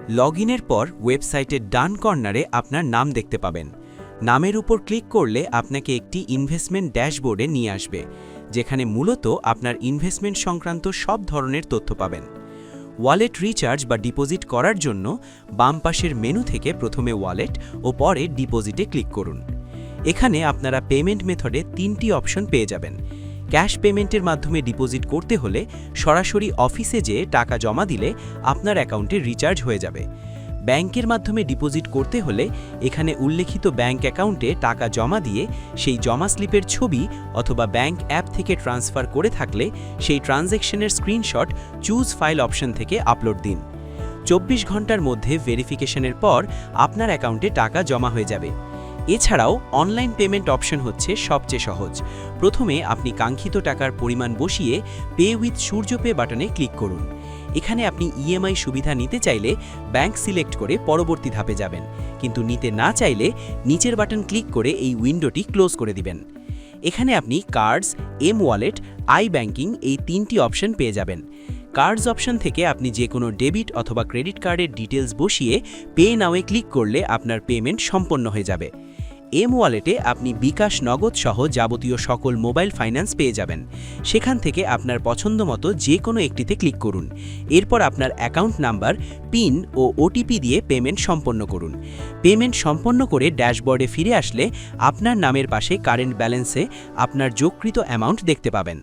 লগইনের পর ওয়েবসাইটের ডান কর্নারে আপনার নাম দেখতে পাবেন। নামের উপর ক্লিক করলে আপনাকে একটি ইনভেস্টমেন্ট ড্যাশবোর্ডে নিয়ে আসবে, যেখানে মূলত আপনার ইনভেস্টমেন্ট সংক্রান্ত সব ধরনের তথ্য পাবেন। ওয়ালেট রিচার্জ বা ডিপোজিট করার জন্য বাম পাশের মেনু থেকে প্রথমে ওয়ালেট ও পরে ডিপোজিটে ক্লিক করুন। এখানে আপনারা পেমেন্ট মেথডে 3টি অপশন পেয়ে যাবেন। ক্যাশ পেমেন্টের মাধ্যমে ডিপোজিট করতে হলে সরাসরি অফিসে যেয়ে টাকা জমা দিলে আপনার অ্যাকাউন্টে রিচার্জ হয়ে যাবে। ব্যাংকের মাধ্যমে ডিপোজিট করতে হলে এখানে উল্লেখিত ব্যাংক অ্যাকাউন্টে টাকা জমা দিয়ে সেই জমা স্লিপের ছবি অথবা ব্যাংক অ্যাপ থেকে ট্রান্সফার করে থাকলে সেই ট্রানজ্যাকশনের স্ক্রিনশট চুজ ফাইল অপশন থেকে আপলোড দিন। 24 ঘন্টার মধ্যে ভেরিফিকেশনের পর আপনার অ্যাকাউন্টে টাকা জমা হয়ে যাবে। এছাড়াও অনলাইন পেমেন্ট অপশন হচ্ছে সবচেয়ে সহজ। প্রথমে আপনি কাঙ্ক্ষিত টাকার পরিমাণ বসিয়ে পে উইথ সূর্য পে বাটনে ক্লিক করুন। এখানে আপনি ইএমআই সুবিধা নিতে চাইলে ব্যাংক সিলেক্ট করে পরবর্তী ধাপে যাবেন, কিন্তু নিতে না চাইলে নিচের বাটন ক্লিক করে এই উইন্ডোটি ক্লোজ করে দিবেন। এখানে আপনি cards, M wallet, I banking এই 3টি অপশন পেয়ে যাবেন। কার্ডস অপশন থেকে আপনি যে কোনো ডেবিট অথবা ক্রেডিট কার্ডের ডিটেলস বসিয়ে পে নাওয়ে ক্লিক করলে আপনার পেমেন্ট সম্পন্ন হয়ে যাবে। এম ওয়ালেটে আপনি বিকাশ, নগদ সহ যাবতীয় সকল মোবাইল ফাইন্যান্স পেয়ে যাবেন। সেখান থেকে আপনার পছন্দমতো যে কোনো একটিতে ক্লিক করুন। এরপর আপনার অ্যাকাউন্ট নাম্বার, পিন ও ওটিপি দিয়ে পেমেন্ট সম্পন্ন করুন। পেমেন্ট সম্পন্ন করে ড্যাশবোর্ডে ফিরে আসলে আপনার নামের পাশে কারেন্ট ব্যালেন্সে আপনার যোগকৃত অ্যামাউন্ট দেখতে পাবেন।